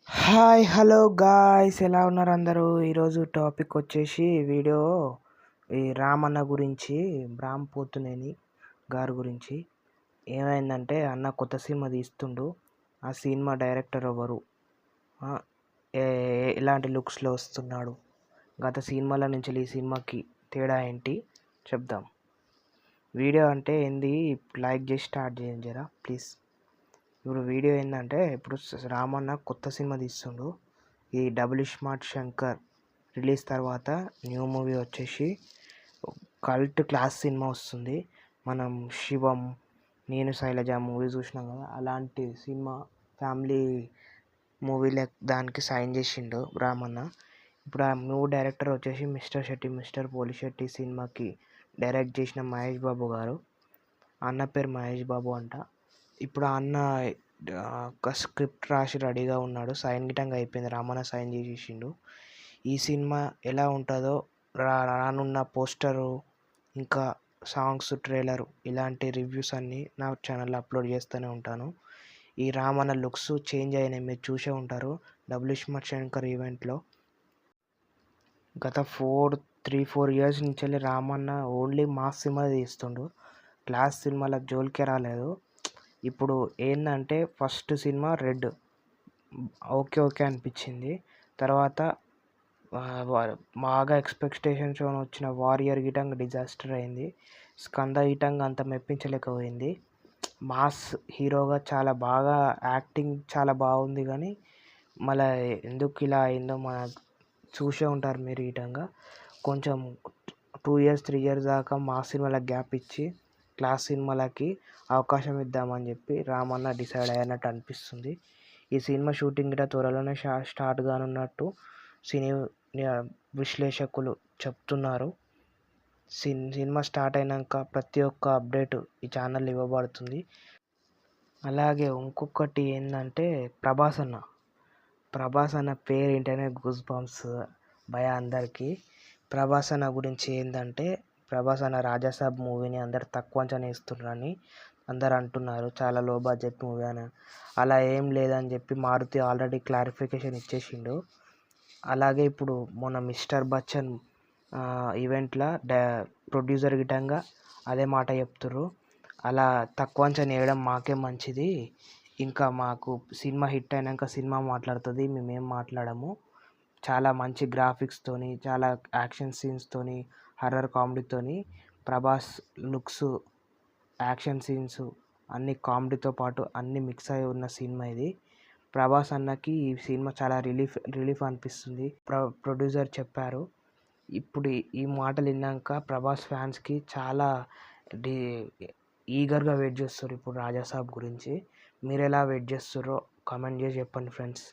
Hi hello guys, ఎలా ఉన్నారు అందరూ? ఈరోజు టాపిక్ వచ్చేసి వీడియో ఈ రామన్న గురించి, రామ్ పోతునేని గారి గురించి. ఏమైందంటే అన్న కొత్త సినిమా తీస్తుండు. ఆ సినిమా డైరెక్టర్ ఎవరు, ఆ, ఎలాంటి లుక్స్లో వస్తున్నాడు, గత సినిమాల నుంచి ఈ సినిమాకి తేడా ఏంటి చెప్దాం. వీడియో అంటే ఏంది, లైక్ చేసి స్టార్ట్ చేయండి జరా ప్లీజ్. ఇప్పుడు వీడియో ఏంటంటే, ఇప్పుడు రామన్న కొత్త సినిమా తీస్తుండు. ఈ డబుల్ స్మార్ట్ శంకర్ రిలీజ్ తర్వాత న్యూ మూవీ వచ్చేసి కల్ట్ క్లాస్ సినిమా వస్తుంది. మనం శివం, నేను శైలజ మూవీ చూసినాం కదా, అలాంటి సినిమా ఫ్యామిలీ మూవీలో దానికి సైన్ చేసిండు రామన్న. ఇప్పుడు ఆ న్యూ డైరెక్టర్ వచ్చేసి మిస్టర్ పోలిశెట్టి సినిమాకి డైరెక్ట్ చేసిన మహేష్ బాబు గారు. అన్న పేరు మహేష్ బాబు అంట. ఇప్పుడు ఆ అన్న ఒక స్క్రిప్ట్ రాసి రెడీగా ఉన్నాడు. సైన్ గిటంగా అయిపోయింది, రామన్న సైన్ చేసేసిండు. ఈ సినిమా ఎలా ఉంటుందో రానున్న పోస్టరు, ఇంకా సాంగ్స్, ట్రైలర్, ఇలాంటి రివ్యూస్ అన్నీ నా ఛానల్లో అప్లోడ్ చేస్తూనే ఉంటాను. ఈ రామన్న లుక్స్ చేంజ్ అయినాయి, మీరు చూసే ఉంటారు డబుల్ స్మార్ట్ శంకర్ ఈవెంట్లో. గత 3-4 ఇయర్స్ నుంచి రామన్న ఓన్లీ మాస్ సినిమా తీస్తుండు. క్లాస్ సినిమాల జోలికే రాలేదు. ఇప్పుడు ఏంటంటే first cinema red okay okay అనిపించింది. తర్వాత బాగా ఎక్స్పెక్టేషన్స్ వచ్చిన వారియర్ గిటంగా డిజాస్టర్ అయింది. స్కంద గిటంగా అంత మెప్పించలేకపోయింది. మాస్ హీరోగా చాలా బాగా యాక్టింగ్ చాలా బాగుంది, కానీ మళ్ళీ ఎందుకు ఇలా అయిందో మన చూసే ఉంటారు మీరు. గిటంగా కొంచెం 2 ఇయర్స్ 3 ఇయర్స్ దాకా మాస్ సినిమాలకు గ్యాప్ ఇచ్చి క్లాస్ సినిమాలకి అవకాశం ఇద్దామని చెప్పి రామన్న డిసైడ్ అయినట్టు అనిపిస్తుంది. ఈ సినిమా షూటింగ్ కూడా త్వరలోనే స్టార్ట్ కానున్నట్టు సినీ విశ్లేషకులు చెప్తున్నారు. సినిమా స్టార్ట్ అయినాక ప్రతి ఒక్క అప్డేట్ ఈ ఛానల్ ఇవ్వబడుతుంది. అలాగే ఇంకొకటి ఏంటంటే ప్రభాస్ అన్న పేరు ఏంటనే గూస్ బంప్స్ భయ అందరికీ. ప్రభాస్ అన్న గురించి ఏంటంటే, ప్రభాస్ అన్న రాజాసాబ్ మూవీని అందరు తక్కువ అంచనా వేస్తున్నారని అందరు అంటున్నారు, చాలా లో బడ్జెట్ మూవీ అని. అలా ఏం లేదని చెప్పి మారుతి ఆల్రెడీ క్లారిఫికేషన్ ఇచ్చేసిండు. అలాగే ఇప్పుడు మొన్న మిస్టర్ బచ్చన్ ఈవెంట్లో ప్రొడ్యూసర్ గిటంగా అదే మాట చెప్తుర్రు. అలా తక్కువ అంచనా వేయడం మాకే మంచిది, ఇంకా మాకు సినిమా హిట్ అయినాక సినిమా మాట్లాడుతుంది, మేమేం మాట్లాడము. చాలా మంచి గ్రాఫిక్స్తోని, చాలా యాక్షన్ సీన్స్తోని, హర్రర్ కామెడీతోని ప్రభాస్ లుక్స్, యాక్షన్ సీన్స్ అన్ని కామెడీతో పాటు అన్నీ మిక్స్ అయి ఉన్న సినిమా ఇది. ప్రభాస్ అన్నకి ఈ సినిమా చాలా రిలీఫ్ అనిపిస్తుంది, ప్రొడ్యూసర్ చెప్పారు. ఇప్పుడు ఈ మాటలు విన్నాక ప్రభాస్ ఫ్యాన్స్కి చాలా ఈగర్గా వెయిట్ చేస్తారు ఇప్పుడు రాజాసాబ్ గురించి. మీరు ఎలా వెయిట్ చేస్తారో కామెంట్ చేసి చెప్పండి ఫ్రెండ్స్.